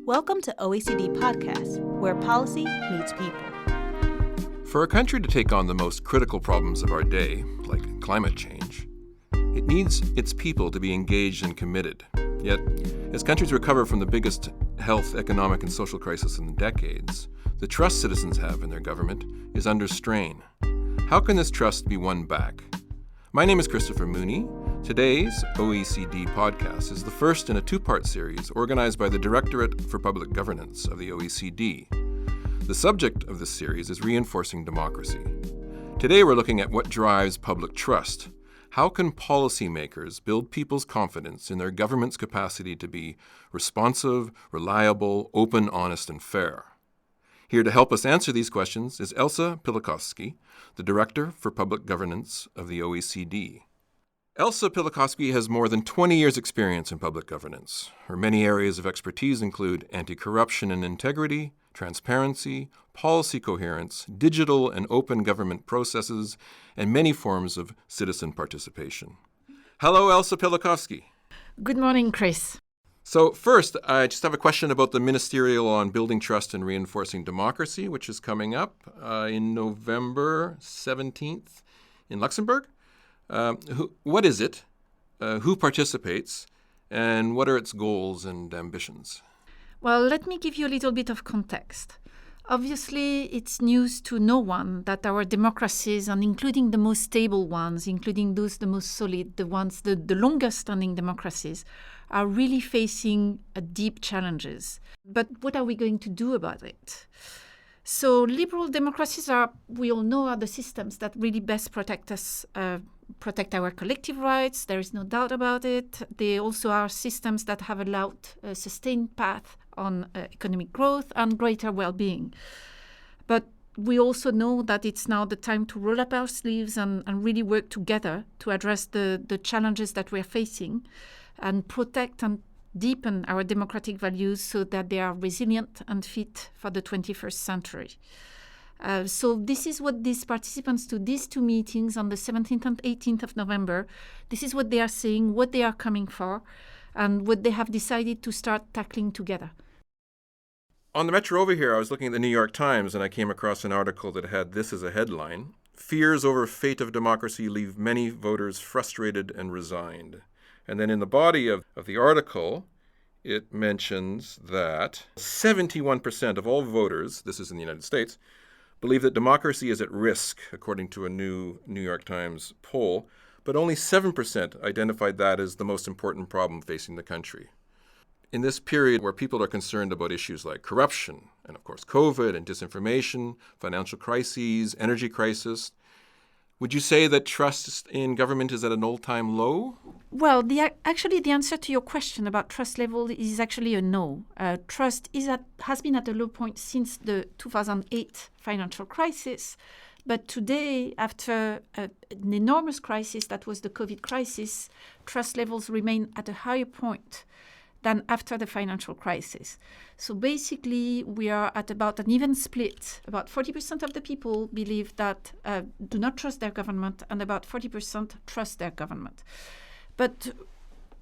Welcome to OECD Podcast, where policy meets people. For a country to take on the most critical problems of our day, like climate change, it needs its people to be engaged and committed. Yet, as countries recover from the biggest health, economic, and social crisis in decades, the trust citizens have in their government is under strain. How can this trust be won back? My name is Christopher Mooney. Today's OECD podcast is the first in a two-part series organized by the Directorate for Public Governance of the OECD. The subject of this series is reinforcing democracy. Today we're looking at what drives public trust. How can policymakers build people's confidence in their government's capacity to be responsive, reliable, open, honest, and fair? Here to help us answer these questions is Elsa Pilichowski, the Director for Public Governance of the OECD. Elsa Pilichowski has more than 20 years' experience in public governance. Her many areas of expertise include anti-corruption and integrity, transparency, policy coherence, digital and open government processes, and many forms of citizen participation. Hello, Elsa Pilichowski. Good morning, Chris. So first, I just have a question about the Ministerial on Building Trust and Reinforcing Democracy, which is coming up in November 17th in Luxembourg. What is it? Who participates? And what are its goals and ambitions? Well, let me give you a little bit of context. Obviously, it's news to no one that our democracies, and including the most stable ones, including those the most solid, the ones, the longest-standing democracies, are really facing deep challenges. But what are we going to do about it? So liberal democracies we all know, are the systems that really best protect us, protect our collective rights. There is no doubt about it. They also are systems that have allowed a sustained path on economic growth and greater well-being. But we also know that it's now the time to roll up our sleeves and really work together to address the challenges that we're facing and protect and deepen our democratic values so that they are resilient and fit for the 21st century. So this is what these participants to these two meetings on the 17th and 18th of November, this is what they are saying, what they are coming for, and what they have decided to start tackling together. On the metro over here, I was looking at the New York Times and I came across an article that had this as a headline: "Fears over fate of democracy leave many voters frustrated and resigned." And then in the body of the article, it mentions that 71% of all voters, this is in the United States, believe that democracy is at risk, according to a new New York Times poll, but only 7% identified that as the most important problem facing the country. In this period where people are concerned about issues like corruption, and of course COVID and disinformation, financial crises, energy crisis, would you say that trust in government is at an all-time low? Well, the answer to your question about trust level is actually a no. Trust has been at a low point since the 2008 financial crisis. But today, after an enormous crisis that was the COVID crisis, trust levels remain at a higher point than after the financial crisis. So basically, we are at about an even split. About 40% of the people believe that do not trust their government, and about 40% trust their government. But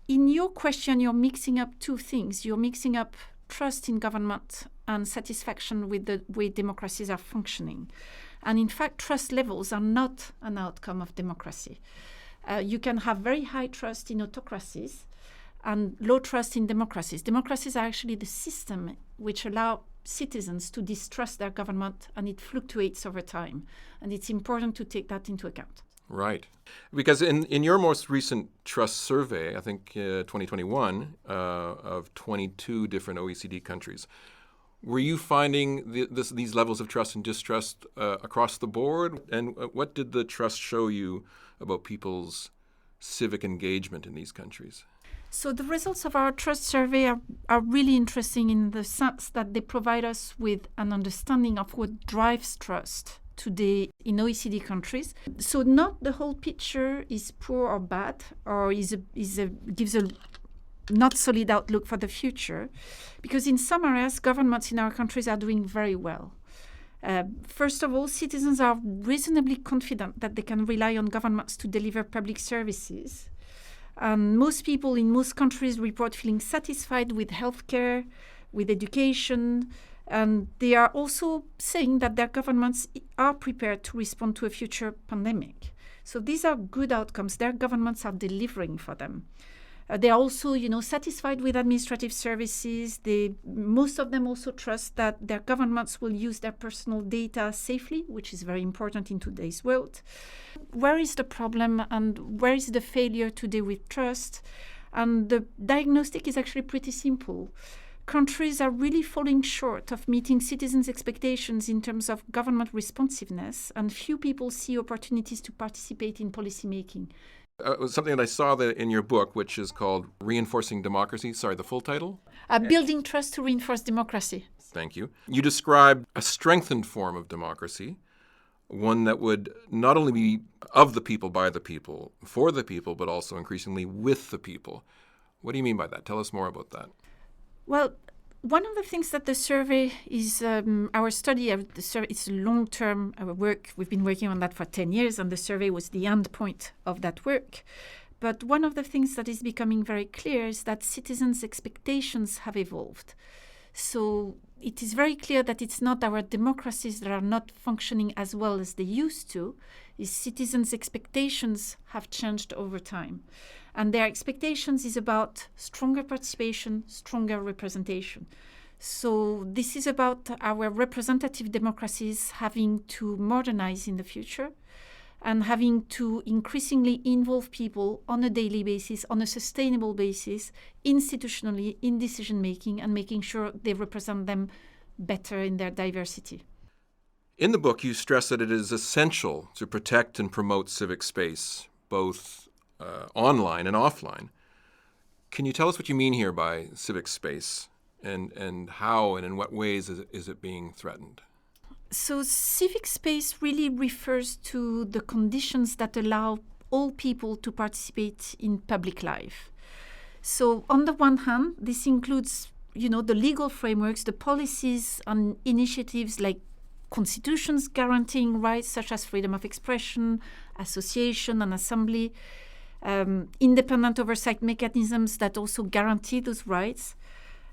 in your question, you're mixing up two things. You're mixing up trust in government and satisfaction with the way democracies are functioning. And in fact, trust levels are not an outcome of democracy. You can have very high trust in autocracies and low trust in democracies. Democracies are actually the system which allow citizens to distrust their government, and it fluctuates over time. And it's important to take that into account. Right. Because in your most recent trust survey, I think 2021, of 22 different OECD countries, were you finding these levels of trust and distrust across the board? And what did the trust show you about people's civic engagement in these countries? So the results of our trust survey are really interesting in the sense that they provide us with an understanding of what drives trust today in OECD countries. So not the whole picture is poor or bad, or gives a not solid outlook for the future, because in some areas, governments in our countries are doing very well. First of all, citizens are reasonably confident that they can rely on governments to deliver public services. Most people in most countries report feeling satisfied with healthcare, with education. And they are also saying that their governments are prepared to respond to a future pandemic. So these are good outcomes. Their governments are delivering for them. They are also, satisfied with administrative services. Most of them also trust that their governments will use their personal data safely, which is very important in today's world. Where is the problem and where is the failure today with trust? And the diagnostic is actually pretty simple. Countries are really falling short of meeting citizens' expectations in terms of government responsiveness, and few people see opportunities to participate in policymaking. It was something that I saw in your book, which is called Reinforcing Democracy. Sorry, the full title? Building Trust to Reinforce Democracy. Thank you. You describe a strengthened form of democracy, one that would not only be of the people, by the people, for the people, but also increasingly with the people. What do you mean by that? Tell us more about that. Well, one of the things that the survey is, our study of the survey, it's long-term work. We've been working on that for 10 years, and the survey was the end point of that work. But one of the things that is becoming very clear is that citizens' expectations have evolved. So it is very clear that it's not our democracies that are not functioning as well as they used to. Is citizens' expectations have changed over time. And their expectations is about stronger participation, stronger representation. So this is about our representative democracies having to modernize in the future and having to increasingly involve people on a daily basis, on a sustainable basis, institutionally, in decision-making, and making sure they represent them better in their diversity. In the book, you stress that it is essential to protect and promote civic space, both online and offline. Can you tell us what you mean here by civic space and how and in what ways is it being threatened? So civic space really refers to the conditions that allow all people to participate in public life. So on the one hand, this includes, the legal frameworks, the policies and initiatives like constitutions guaranteeing rights such as freedom of expression, association and assembly, independent oversight mechanisms that also guarantee those rights,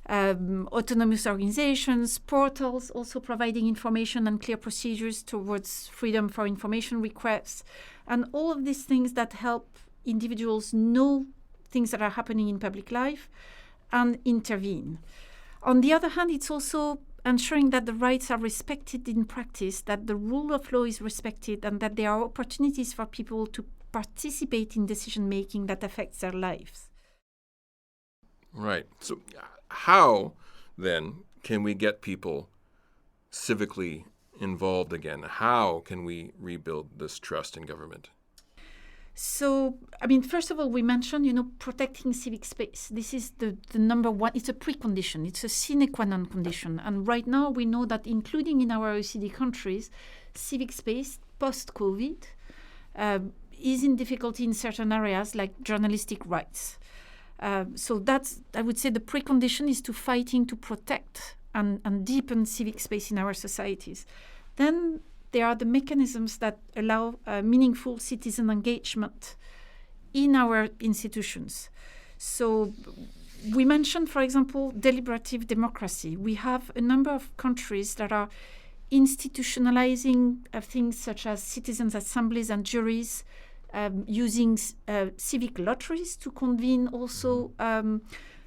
autonomous organizations, portals also providing information and clear procedures towards freedom for information requests, and all of these things that help individuals know things that are happening in public life and intervene. On the other hand, it's also ensuring that the rights are respected in practice, that the rule of law is respected, and that there are opportunities for people to participate in decision-making that affects their lives. Right. So how, then, can we get people civically involved again? How can we rebuild this trust in government? So, first of all, we mentioned, protecting civic space. This is the number one. It's a precondition. It's a sine qua non condition. And right now, we know that, including in our OECD countries, civic space post-COVID is in difficulty in certain areas like journalistic rights. So that's, I would say, the precondition is to fighting to protect and deepen civic space in our societies. Then there are the mechanisms that allow meaningful citizen engagement in our institutions. So we mentioned, for example, deliberative democracy. We have a number of countries that are institutionalizing things such as citizens' assemblies and juries, using civic lotteries to convene also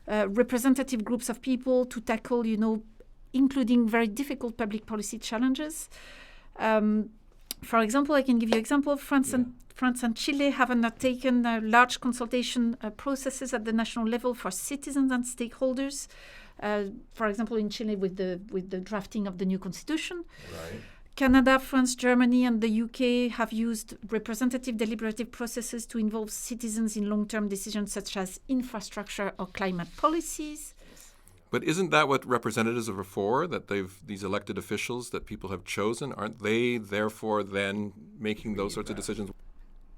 representative groups of people to tackle, including very difficult public policy challenges. For example, I can give you an example. France and Chile have undertaken large consultation processes at the national level for citizens and stakeholders. For example, in Chile with the drafting of the new constitution. Right. Canada, France, Germany, and the UK have used representative deliberative processes to involve citizens in long-term decisions such as infrastructure or climate policies. But isn't that what representatives are for, that these elected officials that people have chosen? Aren't they, therefore, then making those sorts of decisions?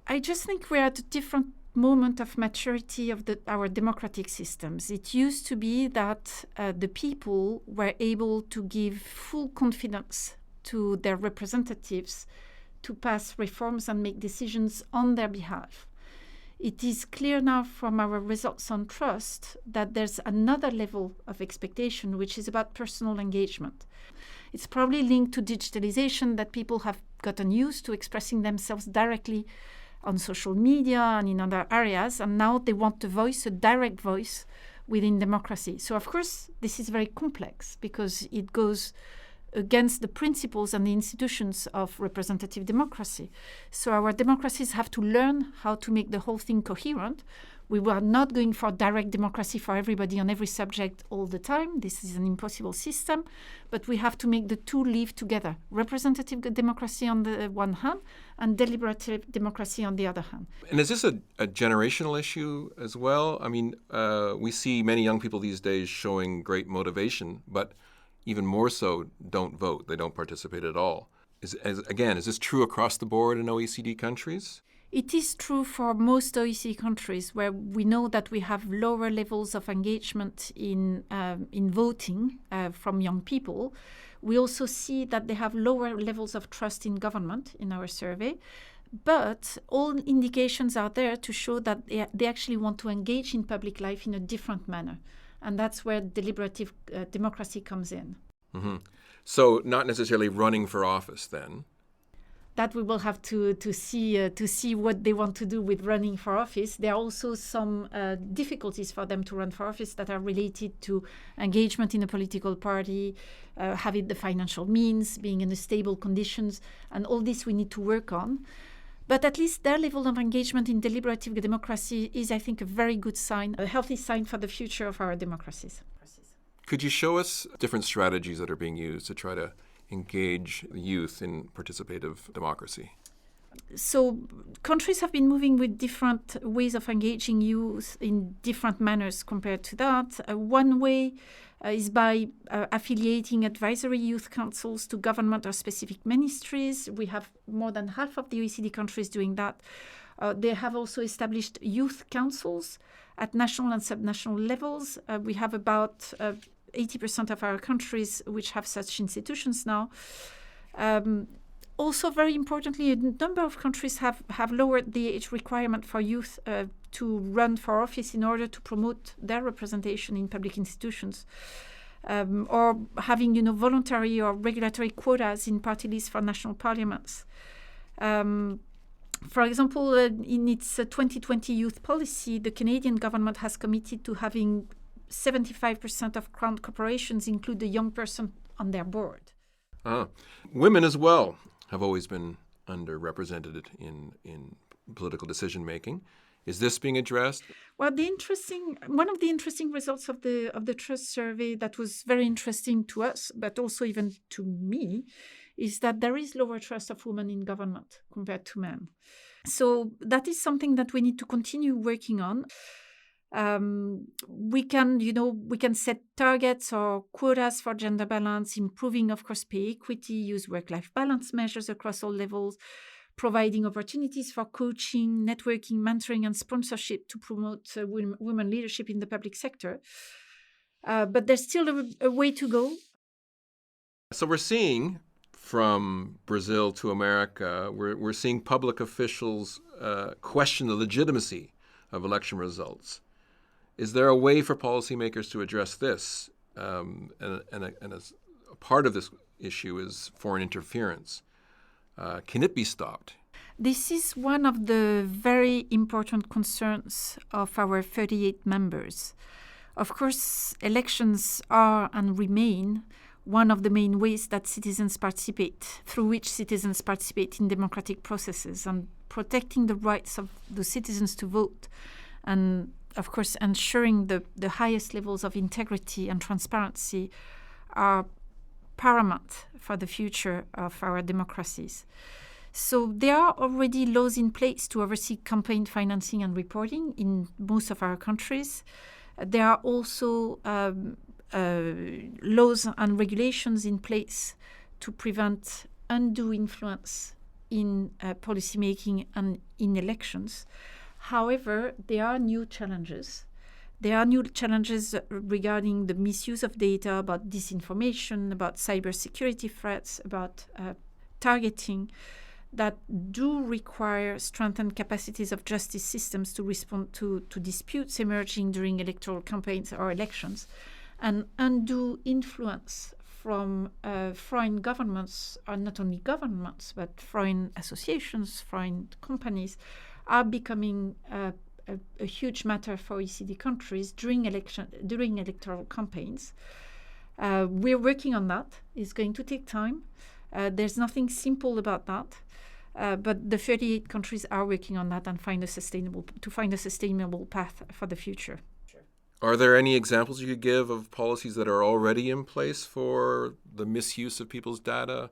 I just think we're at a different moment of maturity of our democratic systems. It used to be that the people were able to give full confidence to their representatives to pass reforms and make decisions on their behalf. it is clear now from our results on trust that there's another level of expectation, which is about personal engagement. It's probably linked to digitalization, that people have gotten used to expressing themselves directly on social media and in other areas, and now they want a direct voice within democracy. So, of course, this is very complex because it goes against the principles and the institutions of representative democracy. So our democracies have to learn how to make the whole thing coherent. We were not going for direct democracy for everybody on every subject all the time. This is an impossible system, but we have to make the two live together. Representative democracy on the one hand and deliberative democracy on the other hand. And is this a generational issue as well? I mean, we see many young people these days showing great motivation, but even more so, don't vote. They don't participate at all. Is this true across the board in OECD countries? It is true for most OECD countries, where we know that we have lower levels of engagement in voting from young people. We also see that they have lower levels of trust in government in our survey. But all indications are there to show that they actually want to engage in public life in a different manner. And that's where deliberative democracy comes in. Mm-hmm. So not necessarily running for office then. That we will have to see what they want to do with running for office. There are also some difficulties for them to run for office that are related to engagement in a political party, having the financial means, being in stable conditions, and all this we need to work on. But at least their level of engagement in deliberative democracy is, I think, a very good sign, a healthy sign for the future of our democracies. Could you show us different strategies that are being used to try to engage youth in participative democracy? So countries have been moving with different ways of engaging youth in different manners compared to that. One way is by affiliating advisory youth councils to government or specific ministries. We have more than half of the OECD countries doing that. They have also established youth councils at national and subnational levels. We have about 80% of our countries which have such institutions now. Also, very importantly, a number of countries have lowered the age requirement for youth to run for office in order to promote their representation in public institutions, or having, voluntary or regulatory quotas in party lists for national parliaments. For example, in its 2020 youth policy, the Canadian government has committed to having 75% of crown corporations include a young person on their board. Women as well have always been underrepresented in political decision making. Is this being addressed? Well, one of the interesting results of the trust survey that was very interesting to us, but also even to me, is that there is lower trust of women in government compared to men. So that is something that we need to continue working on. We can set targets or quotas for gender balance, improving, of course, pay equity, use work-life balance measures across all levels, providing opportunities for coaching, networking, mentoring, and sponsorship to promote women leadership in the public sector. But there's still a way to go. So we're seeing, from Brazil to America, we're seeing public officials question the legitimacy of election results. Is there a way for policymakers to address this? And a part of this issue is foreign interference. Can it be stopped? This is one of the very important concerns of our 38 members. Of course, elections are and remain one of the main ways that through which citizens participate in democratic processes, and protecting the rights of the citizens to vote, and of course ensuring the highest levels of integrity and transparency are paramount for the future of our democracies. So there are already laws in place to oversee campaign financing and reporting in most of our countries. There are also laws and regulations in place to prevent undue influence in policymaking and in elections. However, there are new challenges. There are new challenges regarding the misuse of data, about disinformation, about cybersecurity threats, about targeting. that do require strengthened capacities of justice systems to respond to disputes emerging during electoral campaigns or elections, and undue influence from foreign governments, or not only governments, but foreign associations, foreign companies, are becoming a huge matter for OECD countries during electoral campaigns. We're working on that. It's going to take time. There's nothing simple about that. But the 38 countries are working on that and find a sustainable path for the future. Are there any examples you could give of policies that are already in place for the misuse of people's data?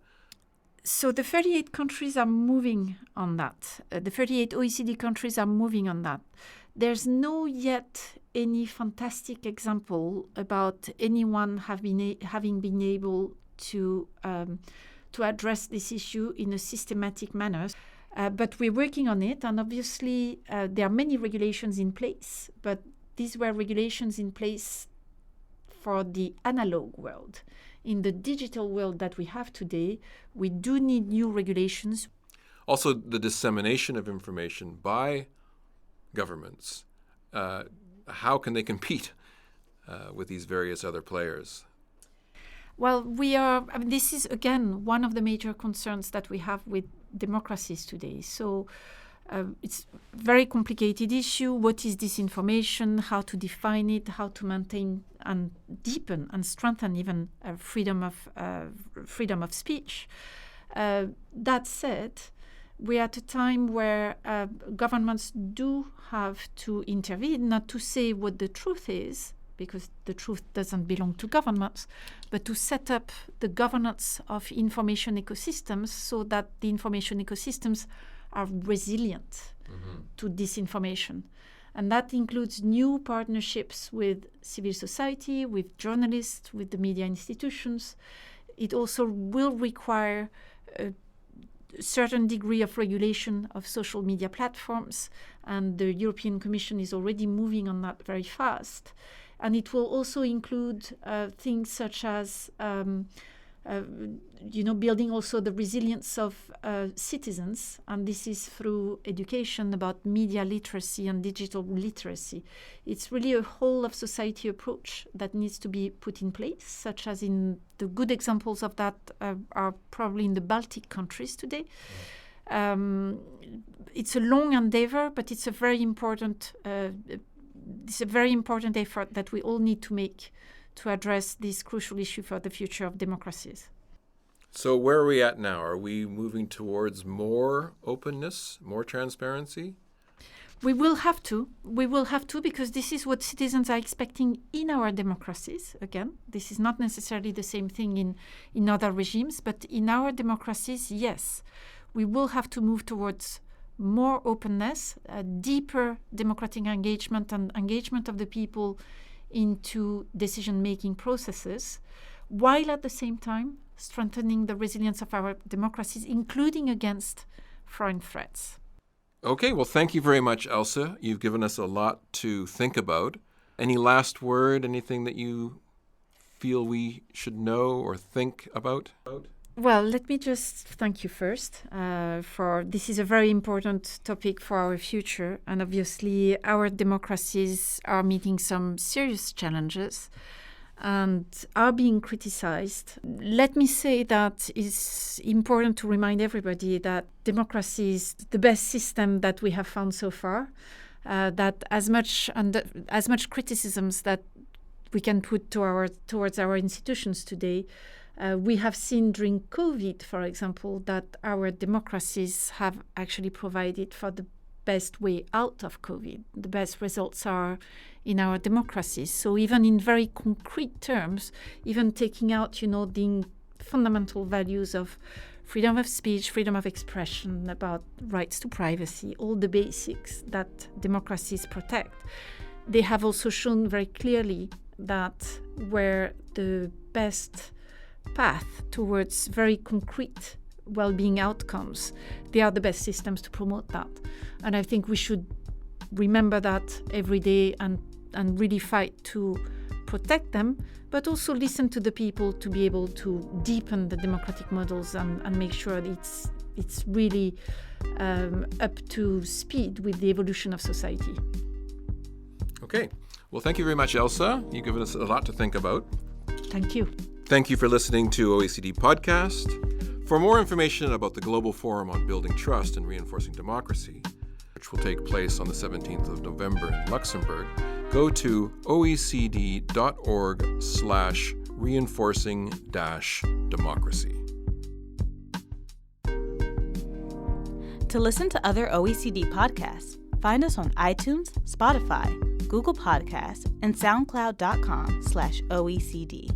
So the 38 countries are moving on that. The 38 OECD countries are moving on that. There's no yet any fantastic example about anyone having been able to address this issue in a systematic manner. But we're working on it, and obviously there are many regulations in place, but these were regulations in place for the analog world. In the digital world that we have today, we do need new regulations. Also, the dissemination of information by governments. How can they compete with these various other players? Well, this is, again, one of the major concerns that we have with democracies today. So it's a very complicated issue. What is disinformation? How to define it? How to maintain and deepen and strengthen even freedom of speech? That said, we're at a time where governments do have to intervene, not to say what the truth is, because the truth doesn't belong to governments, but to set up the governance of information ecosystems so that the information ecosystems are resilient to disinformation. And that includes new partnerships with civil society, with journalists, with the media institutions. It also will require a certain degree of regulation of social media platforms, and the European Commission is already moving on that very fast. And it will also include things such as building also the resilience of citizens, and this is through education about media literacy and digital literacy. It's really a whole of society approach that needs to be put in place, such as in the good examples of that are probably in the Baltic countries today. It's a long endeavor, but it's a very important effort that we all need to make to address this crucial issue for the future of democracies. So where are we at now? Are we moving towards more openness, more transparency? We will have to. We will have to, because this is what citizens are expecting in our democracies. Again, this is not necessarily the same thing in other regimes, but in our democracies, yes, we will have to move towards more openness, deeper democratic engagement and engagement of the people into decision-making processes, while at the same time strengthening the resilience of our democracies, including against foreign threats. Okay, well, thank you very much, Elsa. You've given us a lot to think about. Any last word, anything that you feel we should know or think about? Well, let me just thank you first for this is a very important topic for our future. And obviously, our democracies are meeting some serious challenges and are being criticized. Let me say that it's important to remind everybody that democracy is the best system that we have found so far, that as much criticisms that we can put towards our institutions today, we have seen during COVID, for example, that our democracies have actually provided for the best way out of COVID. The best results are in our democracies. So even in very concrete terms, even taking out, the fundamental values of freedom of speech, freedom of expression, about rights to privacy, all the basics that democracies protect, they have also shown very clearly that where the best path towards very concrete well-being outcomes, they are the best systems to promote that. And I think we should remember that every day and really fight to protect them, but also listen to the people to be able to deepen the democratic models and make sure that it's really up to speed with the evolution of society. Okay. Well, thank you very much, Elsa. You've given us a lot to think about. Thank you. Thank you for listening to OECD Podcast. For more information about the Global Forum on Building Trust and Reinforcing Democracy, which will take place on the 17th of November in Luxembourg, go to oecd.org/reinforcing-democracy. To listen to other OECD podcasts, find us on iTunes, Spotify, Google Podcasts, and SoundCloud.com/OECD.